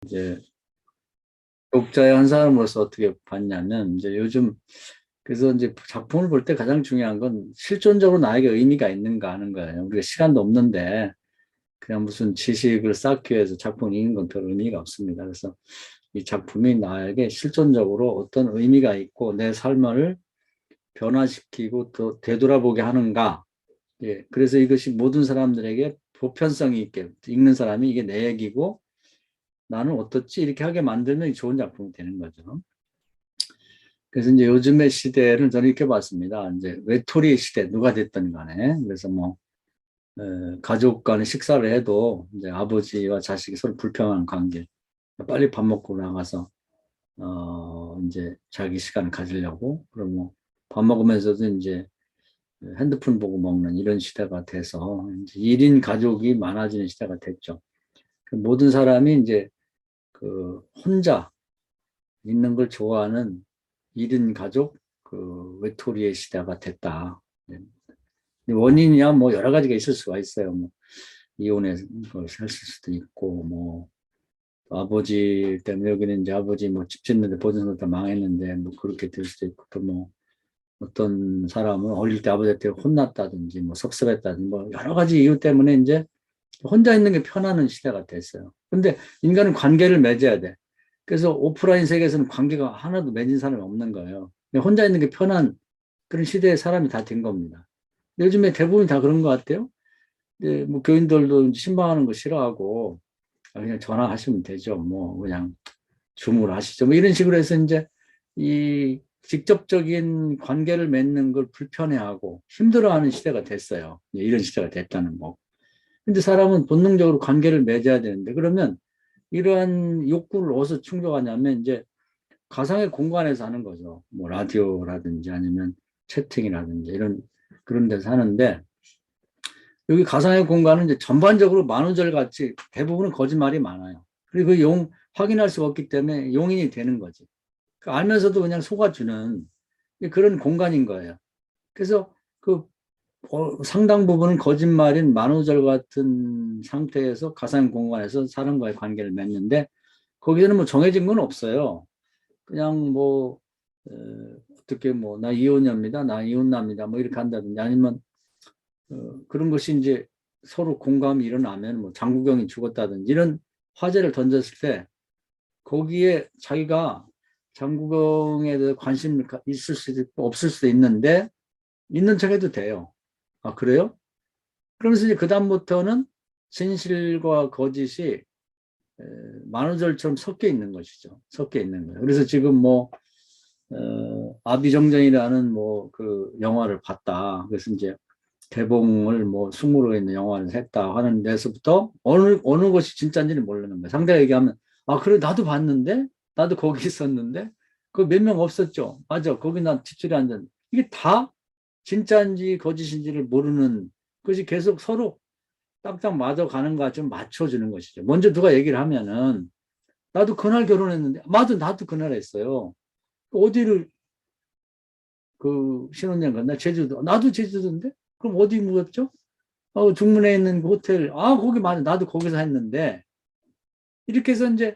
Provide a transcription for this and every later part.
이제 독자의 한 사람으로서 어떻게 봤냐면 이제 요즘 그래서 이제 작품을 볼 때 가장 중요한 건 실존적으로 나에게 의미가 있는가 하는 거예요. 우리가 시간도 없는데 그냥 무슨 지식을 쌓기 위해서 작품을 읽는 건 별 의미가 없습니다. 그래서 이 작품이 나에게 실존적으로 어떤 의미가 있고 내 삶을 변화시키고 또 되돌아보게 하는가. 예, 그래서 이것이 모든 사람들에게 보편성이 있게 읽는 사람이 이게 내 얘기고 나는 어떻지 이렇게 하게 만들면 좋은 작품이 되는 거죠. 그래서 이제 요즘의 시대를 저는 이렇게 봤습니다. 이제 외톨이 시대 누가 됐든 간에 그래서 뭐 가족 간에 식사를 해도 이제 아버지와 자식이 서로 불평하는 관계. 빨리 밥 먹고 나가서 이제 자기 시간을 가지려고 그럼 뭐 밥 먹으면서도 이제 핸드폰 보고 먹는 이런 시대가 돼서 이제 1인 가족이 많아지는 시대가 됐죠. 그 모든 사람이 이제 그 혼자 있는 걸 좋아하는 1인 가족 그 외톨이의 시대가 됐다. 원인이야 뭐 여러 가지가 있을 수가 있어요. 뭐 이혼해서 살 수도 있고 뭐 아버지 때문에 여기는 이제 아버지 뭐 집 짓는데 보증서 다 망했는데 뭐 그렇게 될 수도 있고 또 뭐 어떤 사람은 어릴 때 아버지한테 혼났다든지 뭐 섭섭했다든지 뭐 여러 가지 이유 때문에 이제 혼자 있는 게 편하는 시대가 됐어요. 근데 인간은 관계를 맺어야 돼. 그래서 오프라인 세계에서는 관계가 하나도 맺은 사람이 없는 거예요. 혼자 있는 게 편한 그런 시대의 사람이 다 된 겁니다. 요즘에 대부분 다 그런 것 같아요. 네, 뭐 교인들도 신방하는 거 싫어하고 그냥 전화하시면 되죠. 뭐 그냥 줌으로 하시죠. 뭐 이런 식으로 해서 이제 이 직접적인 관계를 맺는 걸 불편해하고 힘들어하는 시대가 됐어요. 이런 시대가 됐다는 거. 근데 사람은 본능적으로 관계를 맺어야 되는데 그러면 이러한 욕구를 어디서 충족하냐면 이제 가상의 공간에서 하는 거죠. 뭐 라디오라든지 아니면 채팅이라든지 이런 그런 데서 하는데 여기 가상의 공간은 이제 전반적으로 만우절 같이 대부분은 거짓말이 많아요. 그리고 그 확인할 수가 없기 때문에 용인이 되는 거지. 알면서도 그냥 속아주는 그런 공간인 거예요. 그래서 그 상당 부분은 거짓말인 만우절 같은 상태에서 가상 공간에서 사람과의 관계를 맺는데 거기서는 뭐 정해진 건 없어요. 그냥 뭐 어떻게 뭐 나 이혼녀입니다, 나 이혼남입니다, 뭐 이렇게 한다든지 아니면 그런 것이 이제 서로 공감이 일어나면 뭐 장국영이 죽었다든지 이런 화제를 던졌을 때 거기에 자기가 장국영에 대해 관심이 있을 수도 있고 없을 수도 있는데 있는 척 해도 돼요. 아, 그래요? 그러면서 이제 그다음부터는 진실과 거짓이 만우절처럼 섞여 있는 것이죠. 섞여 있는 거예요. 그래서 지금 뭐 아비정전이라는 뭐 그 영화를 봤다. 그래서 이제 개봉을 뭐 승무로 있는 영화를 했다 하는 데서부터 어느 것이 진짜인지는 모르는 거예요. 상대가 얘기하면 아 그래 나도 봤는데 나도 거기 있었는데 그 몇 명 없었죠. 맞아 거기 난 뒷줄에 앉았. 이게 다 진짜인지 거짓인지를 모르는 것이 계속 서로 딱딱 맞아가는 거좀 좀 맞춰주는 것이죠. 먼저 누가 얘기를 하면은 나도 그날 결혼했는데 맞아 나도 그날 했어요. 어디를 그 신혼여행 갔나 제주도 나도 제주도인데 그럼 어디 묵었죠? 중문에 있는 그 호텔, 거기 맞아. 나도 거기서 했는데, 이렇게 해서 이제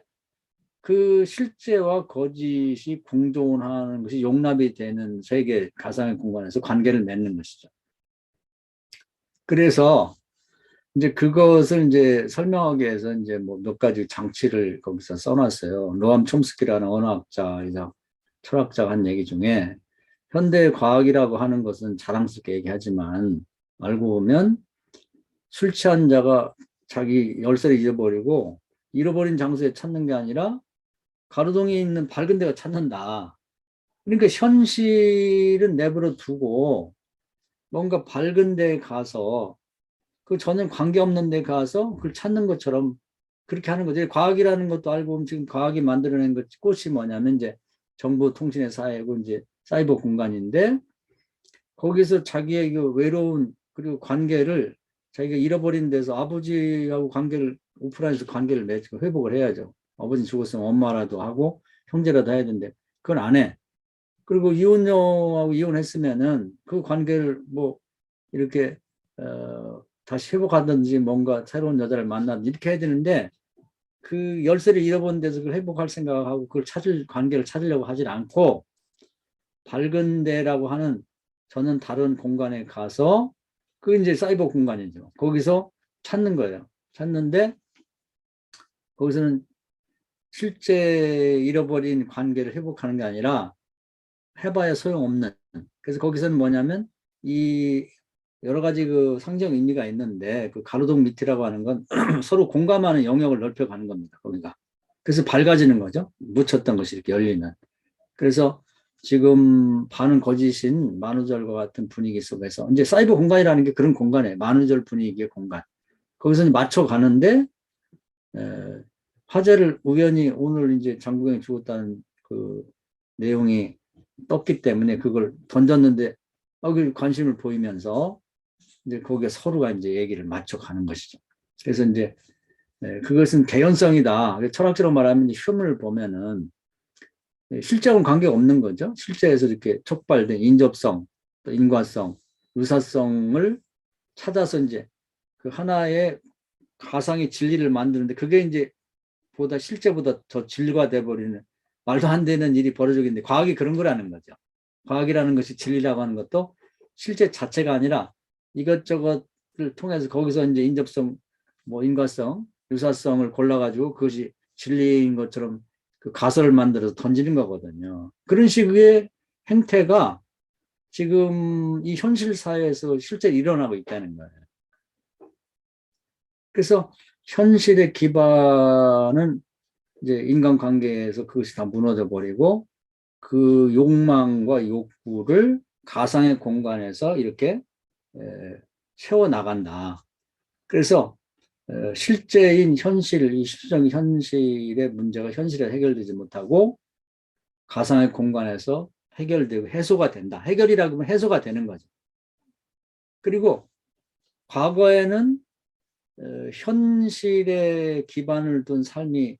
그 실제와 거짓이 공존하는 것이 용납이 되는 세계 가상의 공간에서 관계를 맺는 것이죠. 그래서 이제 그것을 이제 설명하기 위해서 이제 뭐 몇 가지 장치를 거기서 써놨어요. 노암 촘스키라는 언어학자이자 철학자가 한 얘기 중에 현대 과학이라고 하는 것은 자랑스럽게 얘기하지만 알고 보면 술 취한 자가 자기 열쇠를 잃어버리고 잃어버린 장소에 찾는 게 아니라 가로등에 있는 밝은 데가 찾는다. 그러니까 현실은 내버려 두고 뭔가 밝은 데 가서 그 전혀 관계없는 데 가서 그걸 찾는 것처럼 그렇게 하는 거죠. 과학이라는 것도 알고 보면 지금 과학이 만들어낸 것 꽃이 뭐냐면 이제 정보통신의 사회고 이제 사이버 공간인데 거기서 자기의 그 외로운 그리고 관계를 자기가 잃어버린 데서 아버지하고 관계를 오프라인에서 관계를 맺고 회복을 해야죠. 아버지 죽었으면 엄마라도 하고 형제라도 해야 되는데 그건 안 해. 그리고 이혼녀하고 이혼했으면은 그 관계를 뭐 이렇게 다시 회복하든지 뭔가 새로운 여자를 만나든지 이렇게 해야 되는데 그 열쇠를 잃어본 데서 그걸 회복할 생각하고 그걸 관계를 찾으려고 하질 않고 밝은 데라고 하는 저는 다른 공간에 가서 그 이제 사이버 공간이죠. 거기서 찾는 거예요. 찾는데 거기서는 실제 잃어버린 관계를 회복하는 게 아니라 해봐야 소용없는. 그래서 거기서는 뭐냐면 이 여러 가지 그 상징 의미가 있는데 그 가로등 밑이라고 하는 건 서로 공감하는 영역을 넓혀가는 겁니다. 거기가. 그래서 밝아지는 거죠. 묻혔던 것이 이렇게 열리는. 그래서 지금 반은 거짓인 만우절과 같은 분위기 속에서 이제 사이버 공간이라는 게 그런 공간이에요. 만우절 분위기의 공간. 거기서 맞춰 가는데 화제를 우연히 오늘 이제 장국영이 죽었다는 그 내용이 떴기 때문에 그걸 던졌는데 그 관심을 보이면서 이제 거기에 서로가 이제 얘기를 맞춰 가는 것이죠. 그래서 이제 그것은 개연성이다. 철학적으로 말하면 흉을 보면은 실제하고는 관계가 없는 거죠. 실제에서 이렇게 촉발된 인접성, 또 인과성, 유사성을 찾아서 이제 그 하나의 가상의 진리를 만드는데 그게 이제 보다 실제보다 더 진리화돼 버리는 말도 안 되는 일이 벌어지고 있는데 과학이 그런 거라는 거죠. 과학이라는 것이 진리라고 하는 것도 실제 자체가 아니라 이것저것을 통해서 거기서 이제 인접성, 뭐 인과성, 유사성을 골라가지고 그것이 진리인 것처럼 그 가설을 만들어서 던지는 거거든요. 그런 식의 행태가 지금 이 현실 사회에서 실제 일어나고 있다는 거예요. 그래서 현실의 기반은 이제 인간관계에서 그것이 다 무너져 버리고 그 욕망과 욕구를 가상의 공간에서 이렇게 채워나간다. 그래서 실제인 현실, 이 실존 현실의 문제가 현실에 해결되지 못하고 가상의 공간에서 해결되고 해소가 된다. 해결이라고 하면 해소가 되는 거죠. 그리고 과거에는 현실에 기반을 둔 삶이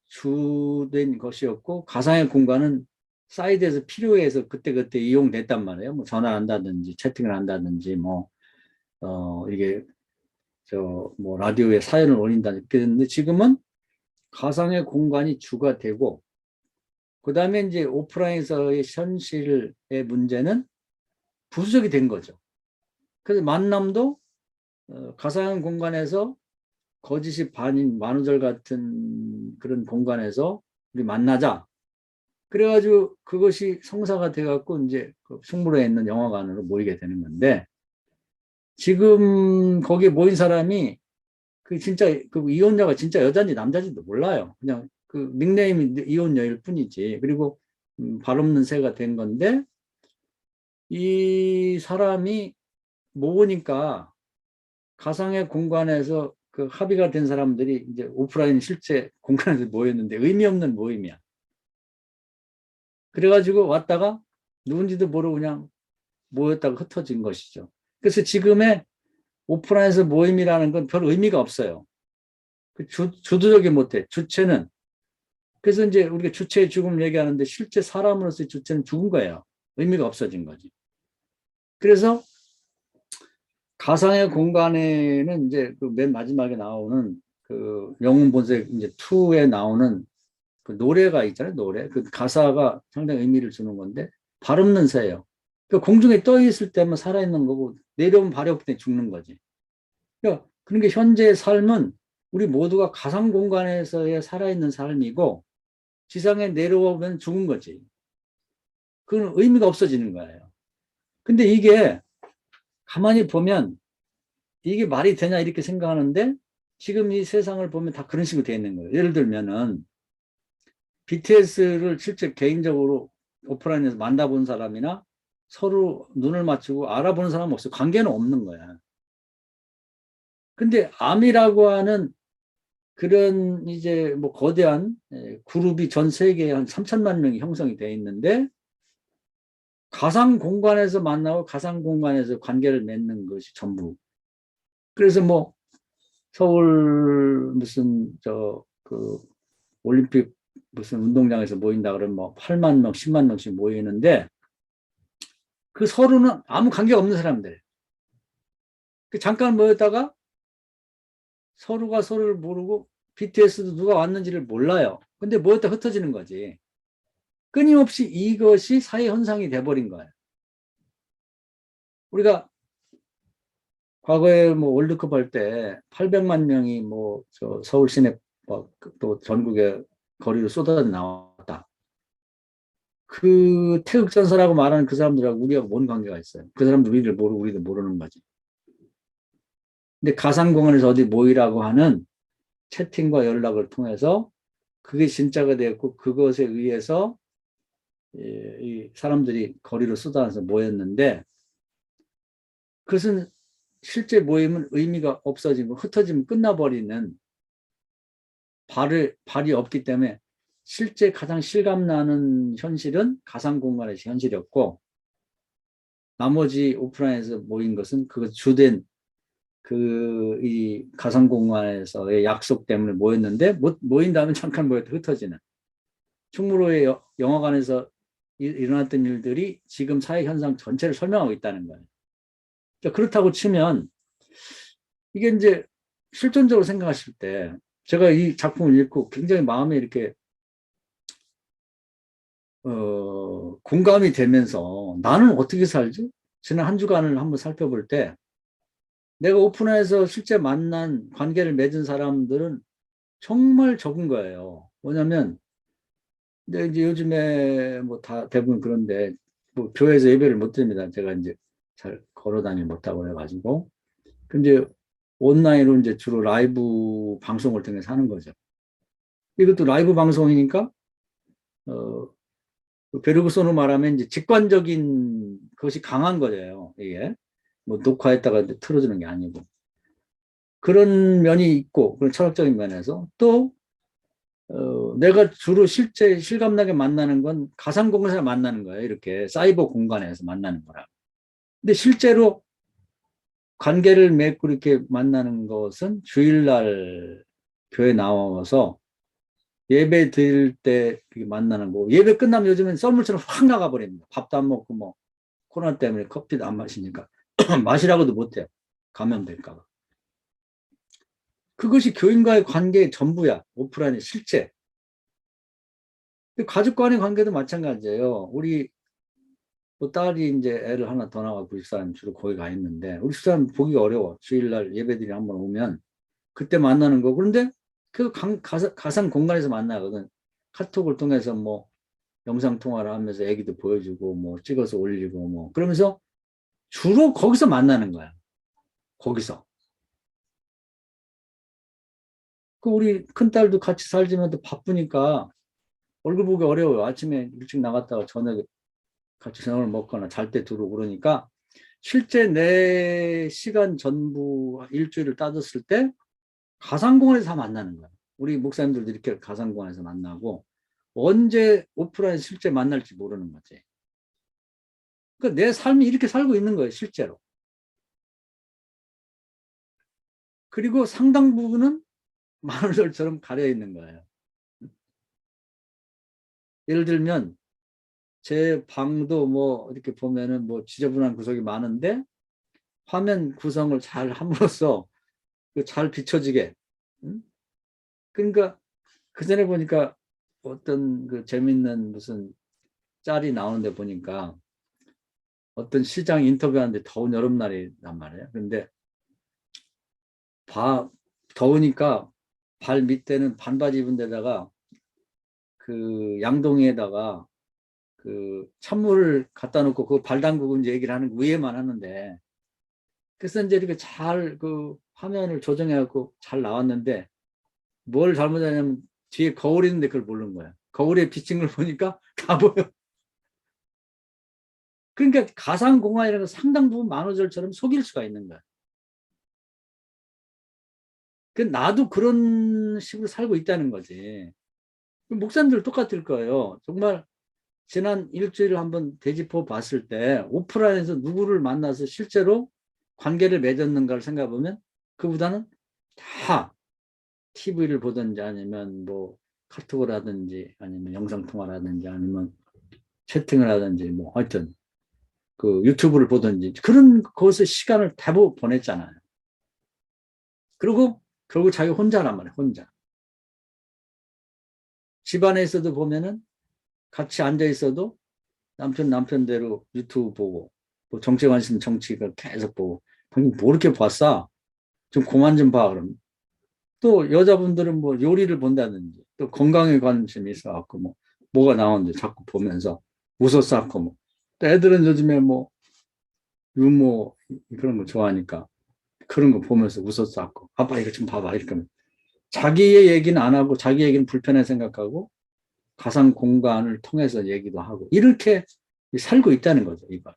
주된 것이었고 가상의 공간은 사이드에서 필요해서 그때그때 이용됐단 말이에요. 뭐 전화를 한다든지 채팅을 한다든지 뭐 이게 뭐 라디오에 사연을 올린다든지 그랬는데 지금은 가상의 공간이 주가 되고 그다음에 이제 오프라인에서의 현실의 문제는 부수적이 된 거죠. 그래서 만남도 가상 공간에서 거짓이 반인 만우절 같은 그런 공간에서 우리 만나자. 그래가지고 그것이 성사가 돼갖고 이제 그 충무로에 있는 영화관으로 모이게 되는 건데 지금 거기에 모인 사람이 그 진짜 그 이혼녀가 진짜 여자인지 남자인지도 몰라요. 그냥 그 닉네임이 이혼녀일 뿐이지. 그리고 발 없는 새가 된 건데 이 사람이 모으니까 가상의 공간에서 그 합의가 된 사람들이 이제 오프라인 실제 공간에서 모였는데 의미 없는 모임이야. 그래가지고 왔다가 누군지도 모르고 그냥 모였다가 흩어진 것이죠. 그래서 지금의 오프라인에서 모임이라는 건 별 의미가 없어요. 주도적이 못해. 주체는. 그래서 이제 우리가 주체의 죽음을 얘기하는데 실제 사람으로서의 주체는 죽은 거예요. 의미가 없어진 거지. 그래서 가상의 공간에는 이제 그 맨 마지막에 나오는 그 영웅 본색 이제 2에 나오는 그 노래가 있잖아요. 노래. 그 가사가 상당히 의미를 주는 건데 발 없는 새예요. 그 공중에 떠 있을 때만 살아있는 거고 내려오면 발이 없기 때문에 죽는 거지. 그러니까 그런 게 현재의 삶은 우리 모두가 가상 공간에서의 살아있는 삶이고 지상에 내려오면 죽은 거지. 그건 의미가 없어지는 거예요. 근데 이게 가만히 보면 이게 말이 되냐 이렇게 생각하는데 지금 이 세상을 보면 다 그런 식으로 되어 있는 거예요. 예를 들면은 BTS를 실제 개인적으로 오프라인에서 만나본 사람이나 서로 눈을 맞추고 알아보는 사람은 없어요. 관계는 없는 거야. 근데 암이라고 하는 그런 이제 뭐 거대한 그룹이 전 세계에 한 3천만 명이 형성이 되어 있는데 가상 공간에서 만나고 가상 공간에서 관계를 맺는 것이 전부. 그래서 뭐 서울 무슨 그 올림픽 무슨 운동장에서 모인다 그러면 뭐 8만 명, 10만 명씩 모이는데 그 서로는 아무 관계가 없는 사람들. 그 잠깐 모였다가 서로가 서로를 모르고 BTS도 누가 왔는지를 몰라요. 근데 뭐였다 흩어지는 거지. 끊임없이 이것이 사회 현상이 돼버린 거예요. 우리가 과거에 뭐 월드컵 할 때 800만 명이 뭐 저 서울 시내 또 전국에 거리로 쏟아져 나왔다. 그 태극전사라고 말하는 그 사람들하고 우리하고 뭔 관계가 있어요? 그 사람들 우리를 모르고 우리도 모르는 거지. 근데 가상공간에서 어디 모이라고 하는 채팅과 연락을 통해서 그게 진짜가 되었고 그것에 의해서 이 사람들이 거리로 쏟아져서 모였는데 그것은 실제 모임은 의미가 없어지고 흩어지면 끝나버리는 발이 없기 때문에 실제 가장 실감나는 현실은 가상공간에서 현실이었고 나머지 오프라인에서 모인 것은 그 주된 이 가상공간에서의 약속 때문에 모였는데 모인 다음에 잠깐 모여도 흩어지는 충무로의 영화관에서 일어났던 일들이 지금 사회 현상 전체를 설명하고 있다는 거예요. 그렇다고 치면 이게 이제 실존적으로 생각하실 때 제가 이 작품을 읽고 굉장히 마음에 이렇게 공감이 되면서 나는 어떻게 살지? 지난 한 주간을 한번 살펴볼 때 내가 오픈해서 실제 만난 관계를 맺은 사람들은 정말 적은 거예요. 뭐냐면 근데 이제 요즘에 뭐 다 대부분 그런데 뭐 교회에서 예배를 못 드립니다. 제가 이제 잘 걸어 다니지 못하고 해가지고 근데 온라인으로 이제 주로 라이브 방송을 통해서 하는 거죠. 이것도 라이브 방송이니까 어 베르그손으로 말하면 이제 직관적인 것이 강한 거예요. 이게 뭐 녹화했다가 틀어주는 게 아니고 그런 면이 있고 그런 철학적인 면에서 또 내가 주로 실제 실감나게 만나는 건 가상 공간에서 만나는 거예요. 이렇게 사이버 공간에서 만나는 거라. 근데 실제로 관계를 맺고 이렇게 만나는 것은 주일날 교회 나와서 예배 드릴 때 만나는 거고 예배 끝나면 요즘은 썰물처럼 확 나가버립니다. 밥도 안 먹고 뭐 코로나 때문에 커피도 안 마시니까 마시라고도 못해요. 감염될까 봐. 그것이 교인과의 관계의 전부야. 오프라인의 실제. 가족 간의 관계도 마찬가지예요. 우리 또 딸이 이제 애를 하나 더 나가고 우리 집사람 주로 거기 가 있는데 우리 집사람 보기가 어려워. 주일날 예배들이 한번 오면 그때 만나는 거. 그런데 그 가상 공간에서 만나거든. 카톡을 통해서 뭐 영상 통화를 하면서 애기도 보여주고 뭐 찍어서 올리고 뭐 그러면서 주로 거기서 만나는 거야. 거기서. 그 우리 큰딸도 같이 살지만 또 바쁘니까 얼굴 보기 어려워요. 아침에 일찍 나갔다가 저녁에 같이 저녁을 먹거나 잘 때 들어오고 그러니까 실제 내 시간 전부 일주일을 따졌을 때 가상공간에서 다 만나는 거야. 우리 목사님들도 이렇게 가상공간에서 만나고 언제 오프라인 실제 만날지 모르는 거지. 그러니까 내 삶이 이렇게 살고 있는 거예요, 실제로. 그리고 상당 부분은 마늘들처럼 가려 있는 거예요. 예를 들면 제 방도 뭐 이렇게 보면은 뭐 지저분한 구석이 많은데 화면 구성을 잘 함으로써 잘 비춰지게. 그러니까 그 전에 보니까 어떤 그 재밌는 무슨 짤이 나오는데 보니까 어떤 시장 인터뷰하는데 더운 여름날이란 말이에요. 근데 더우니까 발 밑에는 반바지 입은 데다가 그 양동이에다가 그 찬물을 갖다 놓고 그 발 담그고 이제 얘기를 하는 위에만 하는데 그래서 이제 이렇게 잘 그 화면을 조정해갖고 잘 나왔는데 뭘 잘못하냐면 뒤에 거울이 있는데 그걸 모르는 거야. 거울에 비친 걸 보니까 다 보여. 그러니까 가상공간이라는 건 상당 부분 만우절처럼 속일 수가 있는 거야. 그 나도 그런 식으로 살고 있다는 거지. 목사님들 똑같을 거예요. 정말 지난 일주일을 한번 되짚어 봤을 때 오프라인에서 누구를 만나서 실제로 관계를 맺었는가를 생각해 보면 그보다는 다 TV를 보든지 아니면 뭐 카톡을 하든지 아니면 영상통화를 하든지 아니면 채팅을 하든지 뭐 하여튼 그 유튜브를 보든지 그런 곳에 시간을 대부분 보냈잖아요. 그리고 결국 자기 혼자란 말이에요. 혼자. 집안에 있어도 보면은 같이 앉아 있어도 남편대로 유튜브 보고, 뭐 정치 관심 정치가 계속 보고, 방금 뭐 이렇게 봤어? 좀 그만 좀 봐, 그럼. 또 여자분들은 뭐 요리를 본다든지, 또 건강에 관심이 있어갖고, 뭐가 나오는데 자꾸 보면서 웃어싸고, 뭐. 또 애들은 요즘에 뭐, 유머, 그런 거 좋아하니까, 그런 거 보면서 웃어싸고, 아빠 이거 좀 봐봐, 이렇게 하면. 자기의 얘기는 안 하고, 자기 얘기는 불편해 생각하고, 가상 공간을 통해서 얘기도 하고, 이렇게 살고 있다는 거죠, 이거.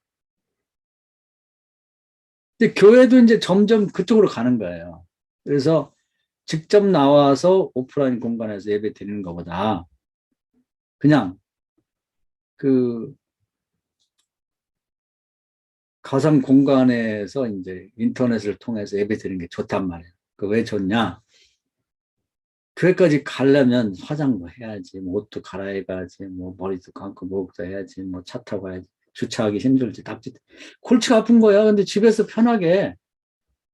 근데 교회도 이제 점점 그쪽으로 가는 거예요. 그래서 직접 나와서 오프라인 공간에서 예배 드리는 것보다 그냥 그 가상 공간에서 이제 인터넷을 통해서 예배 드리는 게 좋단 말이에요. 그 왜 좋냐? 교회까지 가려면 화장도 해야지, 뭐 옷도 갈아입어야지, 뭐 머리도 감고 목욕도 해야지, 뭐 차 타고 가야지. 주차하기 힘들지, 답지. 골치가 아픈 거야. 근데 집에서 편하게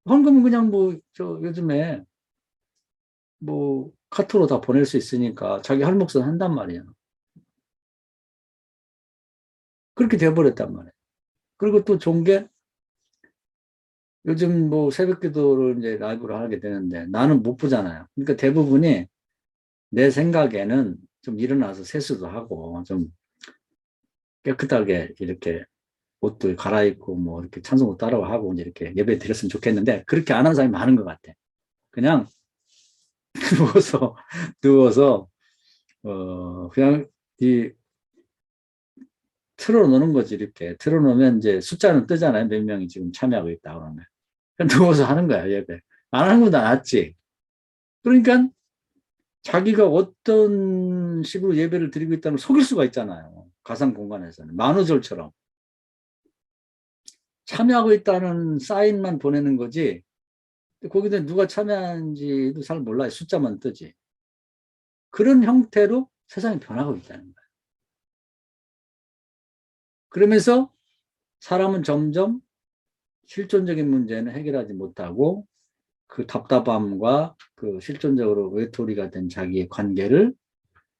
헌금은 그냥 뭐 저 요즘에 뭐 카톡으로 다 보낼 수 있으니까 자기 할 몫은 한단 말이야. 그렇게 돼버렸단 말이야. 그리고 또 좋은 게 요즘 뭐 새벽 기도를 이제 라이브로 하게 되는데 나는 못 보잖아요. 그러니까 대부분이 내 생각에는 좀 일어나서 세수도 하고 좀 깨끗하게 이렇게 옷도 갈아입고 뭐 이렇게 찬송도 따라 하고 이제 이렇게 예배 드렸으면 좋겠는데 그렇게 안 하는 사람이 많은 것 같아. 그냥 누워서 누워서 그냥 이 틀어놓는 거지 이렇게 틀어놓으면 이제 숫자는 뜨잖아요. 몇 명이 지금 참여하고 있다 그러면 그냥 누워서 하는 거야 예배. 안 하는 것보다 낫지. 그러니까 자기가 어떤 식으로 예배를 드리고 있다는 걸 속일 수가 있잖아요. 가상 공간에서는 만우절처럼 참여하고 있다는 사인만 보내는 거지. 거기다 누가 참여한지도 잘 몰라요. 숫자만 뜨지. 그런 형태로 세상이 변하고 있다는 거예요. 그러면서 사람은 점점 실존적인 문제는 해결하지 못하고 그 답답함과 그 실존적으로 외톨이가 된 자기의 관계를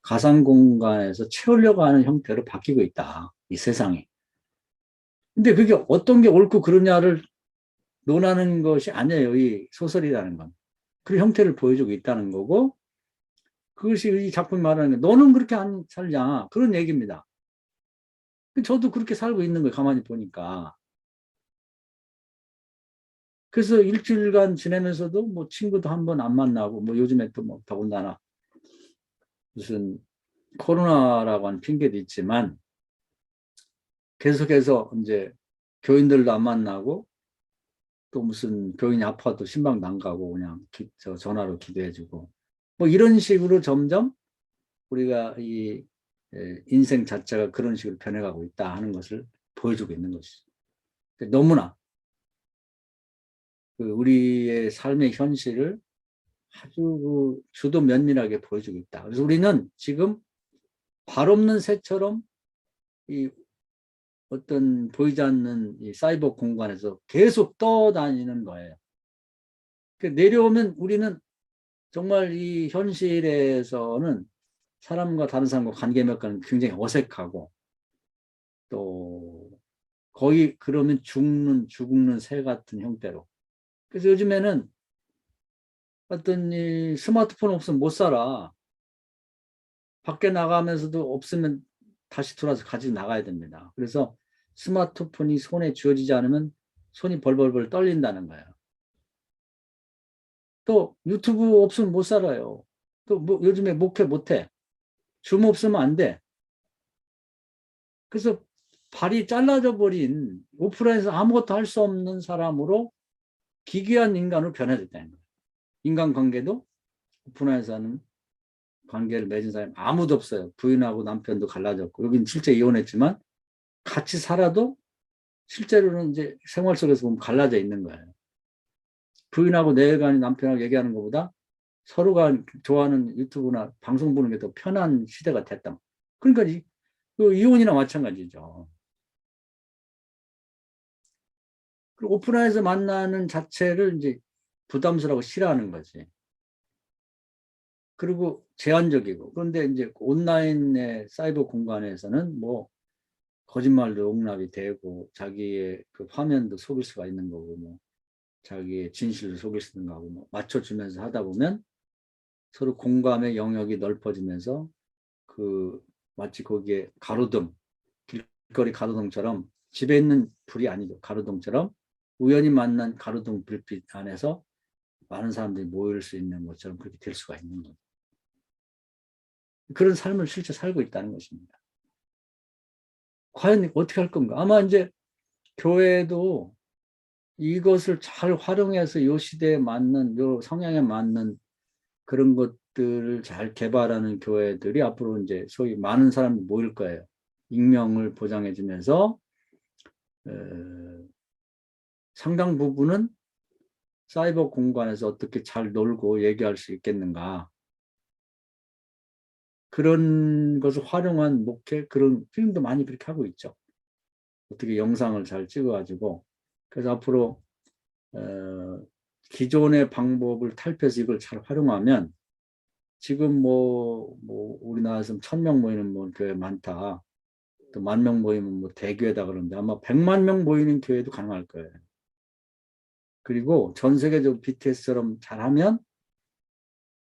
가상 공간에서 채우려고 하는 형태로 바뀌고 있다. 이 세상이. 근데 그게 어떤 게 옳고 그르냐를 논하는 것이 아니에요. 이 소설이라는 건. 그 형태를 보여주고 있다는 거고 그것이 이 작품이 말하는 게 너는 그렇게 안 살냐. 그런 얘기입니다. 저도 그렇게 살고 있는 거예요. 가만히 보니까. 그래서 일주일간 지내면서도 뭐 친구도 한 번 안 만나고 뭐 요즘에 또 뭐 더군다나 무슨 코로나라고 하는 핑계도 있지만 계속해서 이제 교인들도 안 만나고 또 무슨 교인이 아파도 신방도 안 가고 그냥 전화로 기도해주고 뭐 이런 식으로 점점 우리가 이 인생 자체가 그런 식으로 변해가고 있다 하는 것을 보여주고 있는 것이죠. 너무나 그 우리의 삶의 현실을 아주 그 주도 면밀하게 보여주고 있다. 그래서 우리는 지금 발 없는 새처럼 이 어떤 보이지 않는 이 사이버 공간에서 계속 떠다니는 거예요. 내려오면 우리는 정말 이 현실에서는 사람과 다른 사람과 관계 맺기는 굉장히 어색하고 또 거의 그러면 죽는 새 같은 형태로. 그래서 요즘에는 어떤 이 스마트폰 없으면 못 살아. 밖에 나가면서도 없으면 다시 돌아서 가지고 나가야 됩니다. 그래서 스마트폰이 손에 쥐어지지 않으면 손이 벌벌벌 떨린다는 거예요. 또 유튜브 없으면 못 살아요. 또 뭐 요즘에 목회 못해. 줌 없으면 안 돼. 그래서 발이 잘라져 버린 오프라인에서 아무것도 할 수 없는 사람으로 기괴한 인간으로 변해졌다는 거예요. 인간관계도 오프라인에서는 관계를 맺은 사람이 아무도 없어요. 부인하고 남편도 갈라졌고 여긴 실제 이혼했지만 같이 살아도 실제로는 이제 생활 속에서 보면 갈라져 있는 거예요. 부인하고 내간이 남편하고 얘기하는 것보다 서로가 좋아하는 유튜브나 방송 보는 게 더 편한 시대가 됐다. 그러니까 그 이혼이나 마찬가지죠. 그리고 오프라인에서 만나는 자체를 이제 부담스러워 싫어하는 거지. 그리고 제한적이고. 그런데 이제 온라인의 사이버 공간에서는 뭐 거짓말도 용납이 되고 자기의 그 화면도 속일 수가 있는 거고 뭐 자기의 진실도 속일 수 있는 거고 뭐 맞춰주면서 하다 보면 서로 공감의 영역이 넓어지면서 그 마치 거기에 가로등, 길거리 가로등처럼 집에 있는 불이 아니죠. 가로등처럼 우연히 만난 가로등 불빛 안에서 많은 사람들이 모일 수 있는 것처럼 그렇게 될 수가 있는 거죠. 그런 삶을 실제 살고 있다는 것입니다. 과연 어떻게 할 건가? 아마 이제 교회도 이것을 잘 활용해서 이 시대에 맞는, 이 성향에 맞는 그런 것들을 잘 개발하는 교회들이 앞으로 이제 소위 많은 사람이 모일 거예요. 익명을 보장해 주면서 상당 부분은 사이버 공간에서 어떻게 잘 놀고 얘기할 수 있겠는가. 그런 것을 활용한 목회, 그런 필름도 많이 그렇게 하고 있죠. 어떻게 영상을 잘 찍어가지고. 그래서 앞으로 기존의 방법을 탈피해서 이걸 잘 활용하면 지금 뭐 우리나라에서 1,000명 모이는 뭐 교회 많다. 또 10,000명 모이면 뭐 대교회다 그러는데 아마 100만 명 모이는 교회도 가능할 거예요. 그리고 전 세계적으로 BTS처럼 잘하면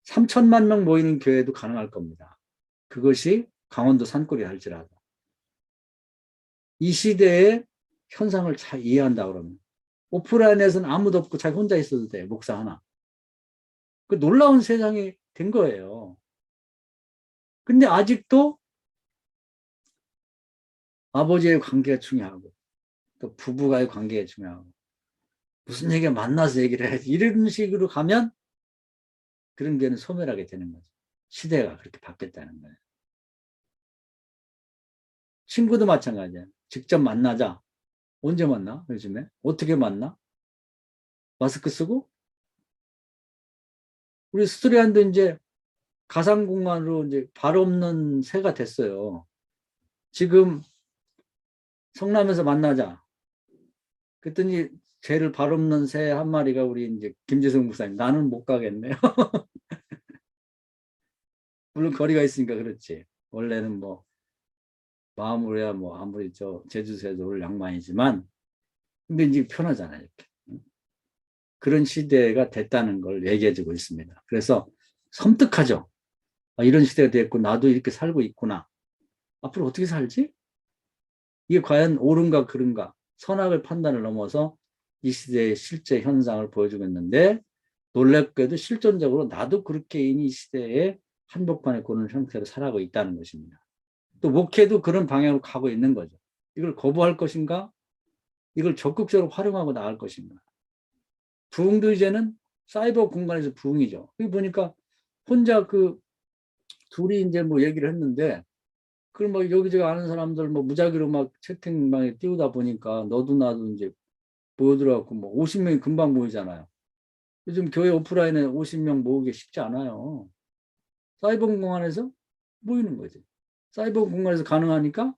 3천만 명 모이는 교회도 가능할 겁니다. 그것이 강원도 산골이 할지라도. 이 시대의 현상을 잘 이해한다 그러면 오프라인에서는 아무도 없고 자기 혼자 있어도 돼. 목사 하나. 그 놀라운 세상이 된 거예요. 근데 아직도 아버지의 관계가 중요하고 또 부부와의 관계가 중요하고 무슨 얘기가 만나서 얘기를 해야지 이런 식으로 가면 그런 게는 소멸하게 되는 거죠. 시대가 그렇게 바뀌었다는 거예요. 친구도 마찬가지야. 직접 만나자. 언제 만나? 요즘에? 어떻게 만나? 마스크 쓰고? 우리 스토리한도 이제 가상공간으로 이제 발 없는 새가 됐어요. 지금 성남에서 만나자. 그랬더니 쟤를 발 없는 새 한 마리가 우리 이제 김재성 목사님. 나는 못 가겠네요. 물론 거리가 있으니까 그렇지. 원래는 뭐 마음으로야 뭐 아무리 저 제주새도 올 양반이지만 근데 이제 편하잖아요. 이렇게. 그런 시대가 됐다는 걸 얘기해주고 있습니다. 그래서 섬뜩하죠. 아, 이런 시대가 됐고 나도 이렇게 살고 있구나. 앞으로 어떻게 살지? 이게 과연 옳은가 그른가 선악을 판단을 넘어서 이 시대의 실제 현상을 보여주고 있는데 놀랍게도 실존적으로 나도 그렇게 이 시대에 한복판에 고는 형태로 살아가고 있다는 것입니다. 또 목회도 그런 방향으로 가고 있는 거죠. 이걸 거부할 것인가? 이걸 적극적으로 활용하고 나갈 것인가? 부흥도 이제는 사이버 공간에서 부흥이죠. 여기 보니까 혼자 그 둘이 이제 뭐 얘기를 했는데 그걸 뭐 여기저기 아는 사람들 뭐 무작위로 막 채팅방에 띄우다 보니까 너도 나도 이제 모여들어갖고 뭐 50명이 금방 모이잖아요. 요즘 교회 오프라인에 50명 모으기 쉽지 않아요. 사이버 공간에서 모이는 거지. 사이버 공간에서 가능하니까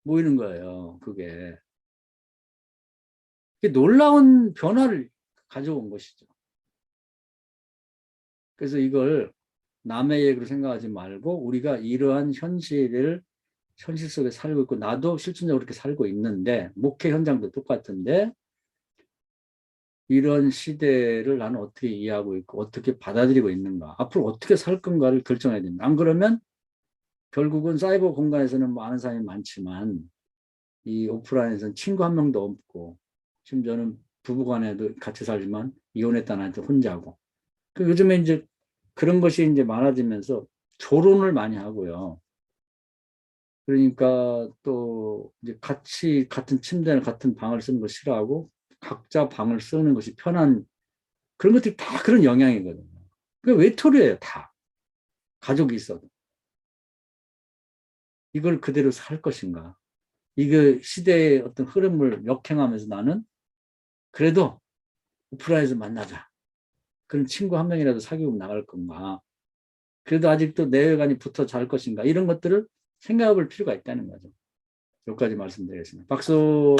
모이는 거예요. 그게 놀라운 변화를 가져온 것이죠. 그래서 이걸 남의 얘기로 생각하지 말고 우리가 이러한 현실 속에 살고 있고 나도 실질적으로 그렇게 살고 있는데 목회 현장도 똑같은데 이런 시대를 나는 어떻게 이해하고 있고 어떻게 받아들이고 있는가 앞으로 어떻게 살 건가를 결정해야 된다. 안 그러면 결국은 사이버 공간에서는 뭐 아는 사람이 많지만 이 오프라인에서는 친구 한 명도 없고 심지어는 부부간에도 같이 살지만 이혼했다는 한테 혼자고 그 요즘에 이제 그런 것이 이제 많아지면서 조론을 많이 하고요. 그러니까 또 이제 같이 같은 침대나 같은 방을 쓰는 거 싫어하고 각자 방을 쓰는 것이 편한 그런 것들이 다 그런 영향이거든요. 그 외톨이에요, 다. 가족이 있어도. 이걸 그대로 살 것인가. 이거 시대의 어떤 흐름을 역행하면서 나는 그래도 오프라인에서 만나자. 그런 친구 한 명이라도 사귀고 나갈 건가. 그래도 아직도 내외관이 붙어 잘 것인가. 이런 것들을 생각해 볼 필요가 있다는 거죠. 여기까지 말씀드리겠습니다. 박수.